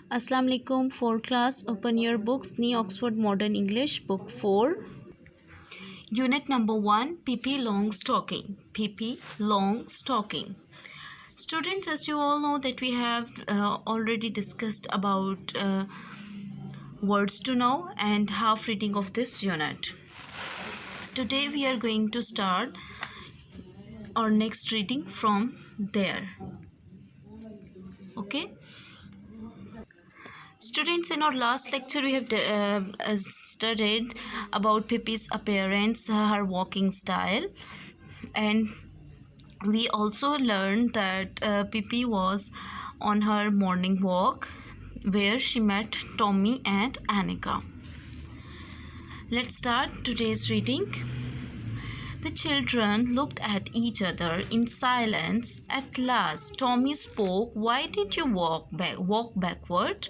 Assalamu alaikum. 4th class. Open your books. New Oxford Modern English, Book 4. Unit number 1. Pippi Longstocking. Pippi Longstocking. Students, as you all know that we have already discussed about words to know and half reading of this unit. Today we are going to start our next reading from there. Okay. Students, in our last lecture we have studied about Pippi's appearance, her walking style, and we also learned that Pippi was on her morning walk where she met Tommy and Annika. Let's start today's reading. The children looked at each other in silence. At last, Tommy spoke. Why did you walk backward?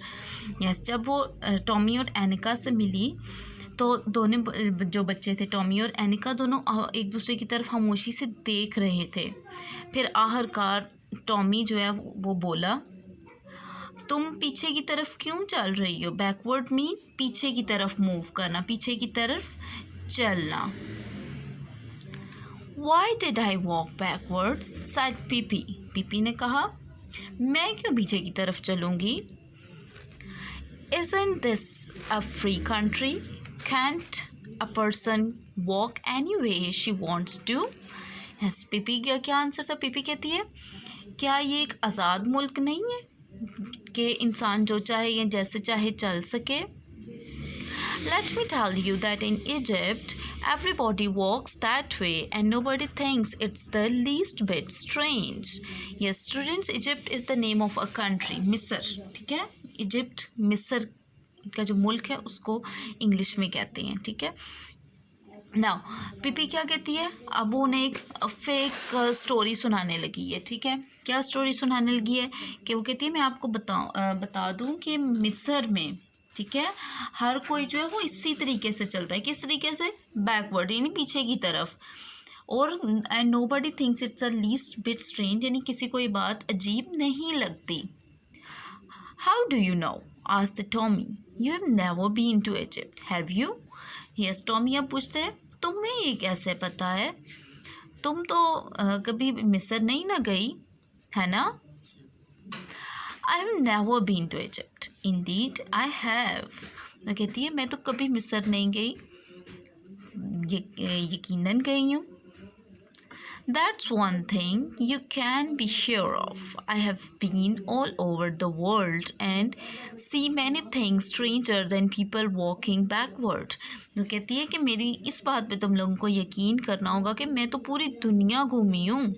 Yes, जब वो Tommy और Aneka से मिली तो दोनों जो बच्चे थे, Tommy और एनिका, दोनों एक दूसरे की तरफ खामोशी से देख रहे थे. फिर आखिरकार टॉमी जो है वो बोला, तुम पीछे की तरफ क्यों चल रही हो? बैकवर्ड मीन पीछे की तरफ मूव करना, पीछे की तरफ चलना. Why did I walk backwards? said Pippi. Pippi ने कहा, मैं क्यों पीछे की तरफ चलूँगी? Isn't this a free country? Can't a person walk any way she wants to? Yes, Pippi का क्या आंसर था? Pippi कहती है, क्या ये एक आज़ाद मुल्क नहीं है कि इंसान जो चाहे या जैसे चाहे चल सके? Let me tell you that in Egypt, everybody walks that way and nobody thinks it's the least bit strange. Yes, students, Egypt is the name of a country. मिस्र, ठीक है? Egypt, मिस्र का जो मुल्क है उसको इंग्लिश में कहते हैं, ठीक है? नाउ पिपी क्या कहती है? अब उन्हें एक फेक स्टोरी सुनाने लगी है, ठीक है? क्या स्टोरी सुनाने लगी है कि वो कहती है, मैं आपको बता दूं कि मिस्र में, ठीक है, हर कोई जो है वो इसी तरीके से चलता है. किस तरीके से? बैकवर्ड, यानी पीछे की तरफ. और and nobody thinks it's a least bit strange, यानी किसी को ये बात अजीब नहीं लगती. How do you know? Asked Tommy. You have never been to Egypt, have you? Yes, Tommy अब पूछते हैं, तुम्हें ये कैसे पता है? तुम तो कभी मिस्र नहीं ना गई, है ना? I have never been to Egypt. Indeed, I have. वो कहती है, मैं तो कभी मिस्र नहीं गई, यकीनन गई हूँ. That's one thing you can be sure of. I have been all over the world and see many things stranger than people walking backward. वो कहती है कि मेरी इस बात पे तुम लोगों को यकीन करना होगा कि मैं तो पूरी दुनिया घूमी हूँ.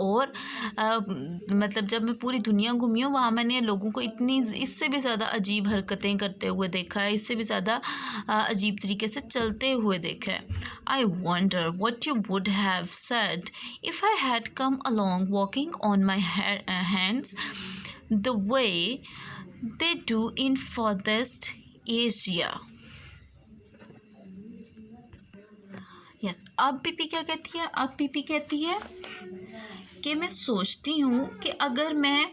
और मतलब जब मैं पूरी दुनिया घूमी हूँ वहाँ मैंने लोगों को इतनी इससे भी ज़्यादा अजीब हरकतें करते हुए देखा है, इससे भी ज़्यादा अजीब तरीके से चलते हुए देखा है. I wonder what you would have said if I had come along walking on my hands the way they do in forest Asia. Yes, अब पीपी क्या कहती है? अब पीपी कहती है कि मैं सोचती हूँ कि अगर मैं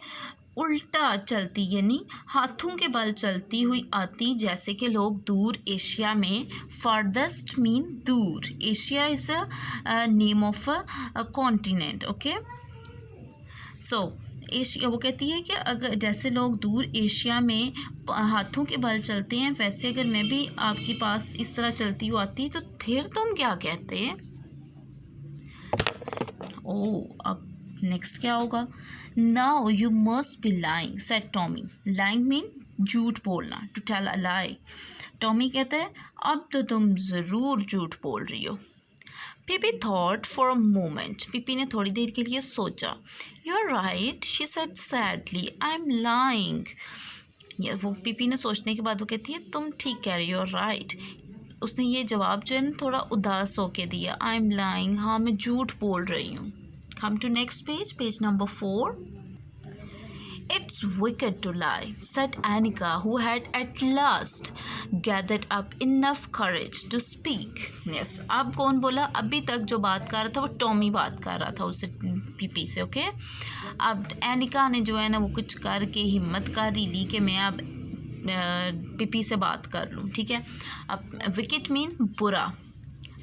उल्टा चलती, यानी हाथों के बल चलती हुई आती, जैसे कि लोग दूर एशिया में, फारदेस्ट मीन दूर, Asia is a name of a continent. Okay, so Asia, वो कहती है कि अगर जैसे लोग दूर एशिया में हाथों के बल चलते हैं, वैसे अगर मैं भी आपके पास इस तरह चलती हुई आती तो फिर तुम क्या कहते हैं? ओह, अब नेक्स्ट क्या होगा? Now you must be lying, said Tommy. Lying mean झूठ बोलना, to tell a lie. Tommy कहता है, अब तो तुम ज़रूर झूठ बोल रही हो. Pippi thought for a moment. Pippi ने थोड़ी देर के लिए सोचा. You are right, she said sadly, I am lying. वो पिपी ने सोचने के बाद वो कहती है, तुम ठीक कह रही हो, राइट. उसने ये जवाब जो है ना थोड़ा उदास होके दिया. आई एम लाइंग, हाँ मैं झूठ बोल रही हूँ. Come to next page, page number 4. It's wicked to lie, said Annika, who had at last gathered up enough courage to speak. Yes, अब कौन बोला? अभी तक जो बात कर रहा था वो टॉमी बात कर रहा था उससे पीपी से, ओके? अब एनिका ने जो है ना वो कुछ करके हिम्मत कर ही ली कि मैं अब पीपी से बात कर लूँ, ठीक है? अब विकेट मीन बुरा,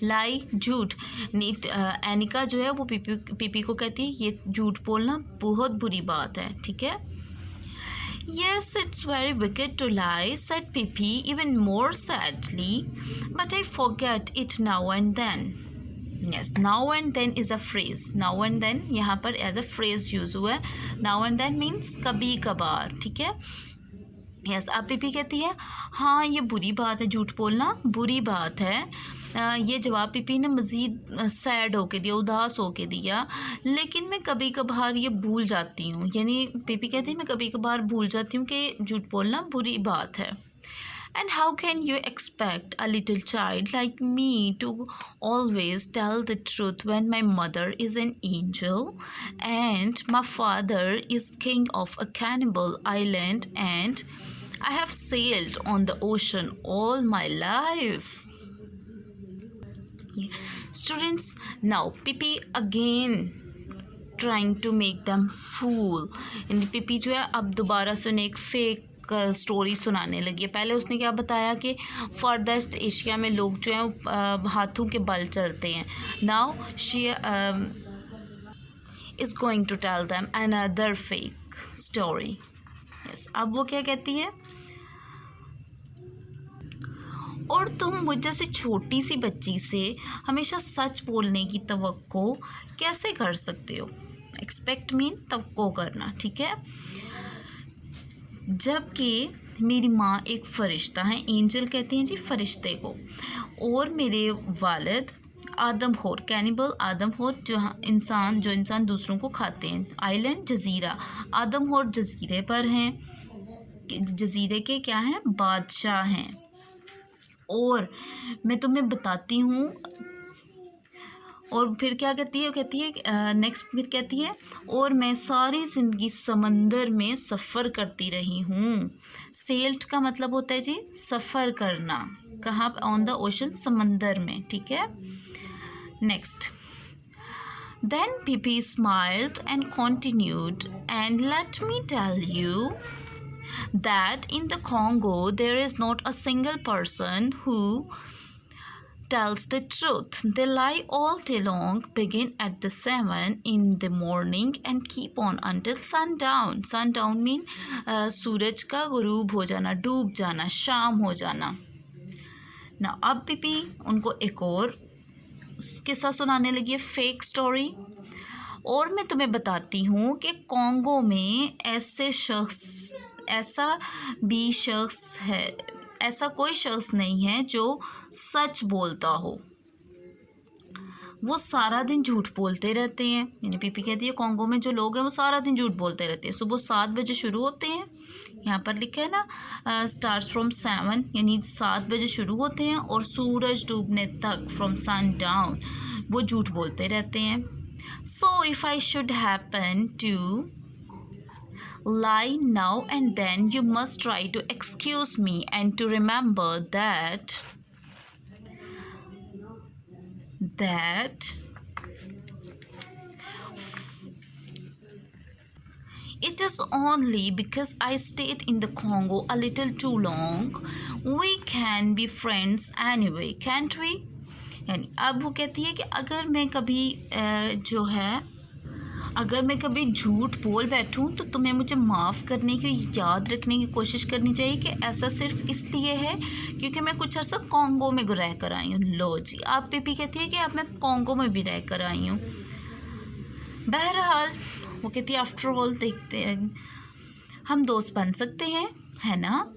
लाई झूठ। नीट एनिका जो है वो पीपी को कहती है ये झूठ बोलना बहुत बुरी बात है, ठीक है? Yes, it's very wicked to lie, said Pippi even more sadly, but I forget it now and then. Yes, now and then is a phrase. Now and then यहाँ पर as a phrase use हुआ है. Now and then means कभी कभार, ठीक है? Yes, अब PP कहती है हाँ ये बुरी बात है, झूठ बोलना बुरी बात है। ये जवाब पीपी ने मज़ीद सैड होके दिया, उदास होके दिया, लेकिन मैं कभी कभार ये भूल जाती हूँ। यानी पीपी कहती है मैं कभी कभार भूल जाती हूँ कि झूठ बोलना बुरी बात है। And how can you expect a little child like me to always tell the truth when my mother is an angel and my father is king of a cannibal island and I have sailed on the ocean all my life? Students, now Pippi again trying to make them fool. यानी पिपी जो है अब दोबारा से उन्हें एक fake story सुनाने लगी है। पहले उसने क्या बताया कि फॉरदेस्ट एशिया में लोग जो हैं हाथों के बल चलते हैं। Now she is going to tell them another fake story. Yes, अब वो क्या कहती है, और तुम मुझ जैसी छोटी सी बच्ची से हमेशा सच बोलने की तवक्को कैसे कर सकते हो? एक्सपेक्ट मीन तवक्को करना, ठीक है? जबकि मेरी माँ एक फ़रिश्ता है, एंजल कहते हैं जी फ़रिश्ते को, और मेरे वालिद आदमखोर, कैनिबल आदमखोर जो इंसान दूसरों को खाते हैं। आइलैंड जज़ीरा, आदमखोर जज़ीरे पर हैं, जज़ीरे के क्या हैं? बादशाह हैं। और मैं तुम्हें बताती हूँ, और फिर क्या कहती है? वो कहती है नेक्स्ट फिर कहती है और मैं सारी ज़िंदगी समंदर में सफ़र करती रही हूँ। सेल्ड का मतलब होता है जी सफ़र करना। कहाँ? ऑन द ओशन, समंदर में, ठीक है? Next, then Pippi smiled and continued, and let me tell you that in the Congo there is not a single person who tells the truth. They lie all day long, begin at the 7 in the morning and keep on until sundown. Sundown mean सूरज का गुरूब हो जाना, डूब जाना, शाम हो जाना। ना अब पिपी उनको एक और किस्सा सुनाने लगी है, फेक स्टोरी। और मैं तुम्हें बताती हूँ कि कॉन्गो में ऐसा कोई शख्स नहीं है जो सच बोलता हो, वो सारा दिन झूठ बोलते रहते हैं। यानी पीपी कहती है कॉन्गो में जो लोग हैं वो सारा दिन झूठ बोलते रहते हैं। सुबह 7 बजे शुरू होते हैं, यहाँ पर लिखा है ना स्टार्ट्स फ्रॉम 7, यानी 7 बजे शुरू होते हैं और सूरज डूबने तक, फ्रॉम सन डाउन, वो झूठ बोलते रहते हैं। So if I should happen to lie now and then, you must try to excuse me and to remember that it is only because I stayed in the Congo a little too long. We can be friends anyway, can't we? यानी अब वो कहती है कि अगर मैं कभी झूठ बोल बैठूं तो तुम्हें मुझे माफ़ करने की, याद रखने की कोशिश करनी चाहिए कि ऐसा सिर्फ इसलिए है क्योंकि मैं कुछ अर्सा कॉन्गो में रह कर आई हूँ। लो जी, आप पीपी कहती है कि अब मैं कॉन्गो में भी रह कर आई हूँ। बहरहाल वो कहती है आफ्टर ऑल देखते हैं हम दोस्त बन सकते हैं, है ना?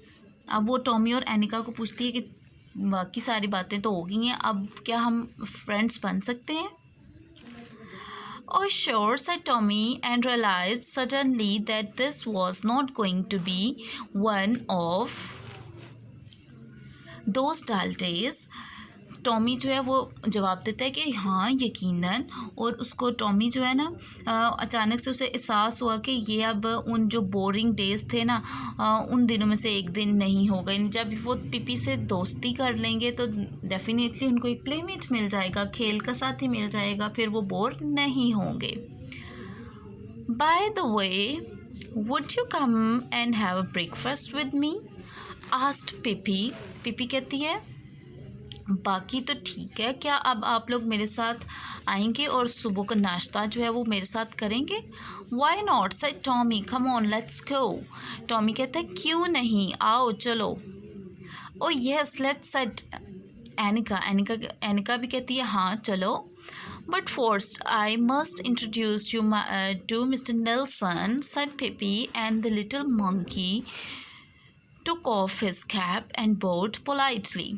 अब वो टॉमी और एनिका को पूछती है कि बाकी सारी बातें तो हो गई हैं, अब क्या हम फ्रेंड्स बन सकते हैं? Oh sure, said Tommy, and realized suddenly that this was not going to be one of those dull days. Tommy जो है वो जवाब देता है कि हाँ यकीनन, और उसको टॉमी जो है ना अचानक से उसे एहसास हुआ कि ये अब उन जो बोरिंग डेज़ थे ना उन दिनों में से एक दिन नहीं होगा। जब वो पिपी से दोस्ती कर लेंगे तो डेफिनेटली उनको एक प्लेमेट मिल जाएगा, खेल का साथी मिल जाएगा, फिर वो बोर नहीं होंगे। By the way, would you come and have a breakfast with me? Asked Pippi. Pippi कहती है बाकी तो ठीक है, क्या अब आप लोग मेरे साथ आएंगे और सुबह का नाश्ता जो है वो मेरे साथ करेंगे? Why not said Tommy, come on let's go. Tommy कहता है क्यों नहीं, आओ चलो। Oh yes let's said Annika. Annika भी कहती है हाँ चलो। But first I must introduce you to mister Nelson, said Pippi, and the little monkey took off his cap and bowed politely.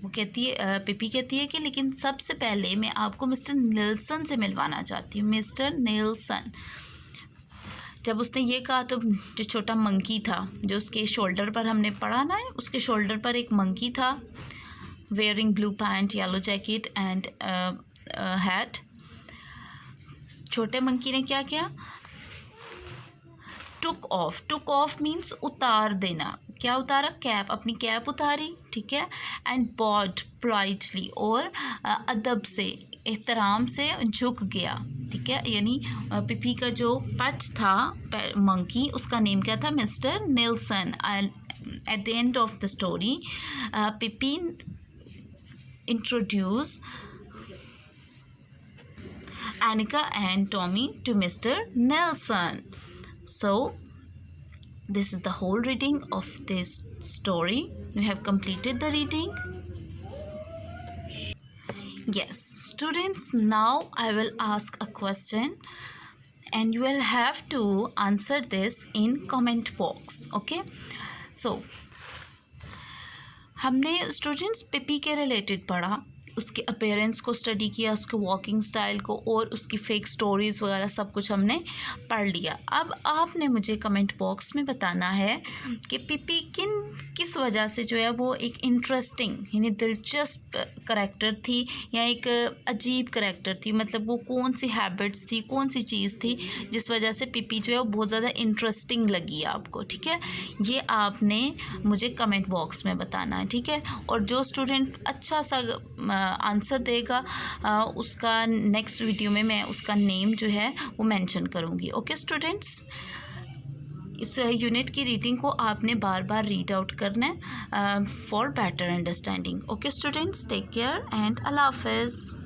वो कहती है पिपी कहती है कि लेकिन सबसे पहले मैं आपको मिस्टर नेल्सन से मिलवाना चाहती हूँ। Mister Nelson. जब उसने ये कहा तो जो छोटा मंकी था जो उसके शोल्डर पर हमने पढ़ा ना, उसके शोल्डर पर एक मंकी था, wearing blue pant, yellow jacket and hat. छोटे मंकी ने क्या किया? टुक ऑफ मीन्स उतार देना। क्या उतारा? कैप, अपनी कैप उतारी, ठीक है। एंड बॉड पोलाइटली, और अदब से, एहतराम से झुक गया, ठीक है। यानी पिपी का जो पेट था मंकी, उसका नेम क्या था? Mister Nelson. At the end of the story Pippi introduce Annika and Tommy to Mr. Nelson. So this is the whole reading of this story. You have completed the reading. Yes, students, now I will ask a question and you will have to answer this in comment box. Okay, so हमने students पिपी के related पढ़ा, उसके appearance को study किया, उसके walking style को, और उसकी फेक स्टोरीज़ वगैरह सब कुछ हमने पढ़ लिया। अब आपने मुझे कमेंट बॉक्स में बताना है कि पिपी किस वजह से जो है वो एक इंटरेस्टिंग यानी दिलचस्प करैक्टर थी या एक अजीब करैक्टर थी, मतलब वो कौन सी हैबिट्स थी, कौन सी चीज़ थी जिस वजह से पिपी जो है वो बहुत ज़्यादा इंटरेस्टिंग लगी आपको, ठीक है। ये आपने मुझे कमेंट बॉक्स में बताना है, ठीक है। और जो स्टूडेंट अच्छा सा आंसर देगा उसका नेक्स्ट वीडियो में मैं उसका नेम जो है वो मेंशन करूँगी। ओके स्टूडेंट्स, इस यूनिट की रीडिंग को आपने बार बार रीड आउट करना है for better understanding. Okay students, take care and अल्लाह हाफिज़।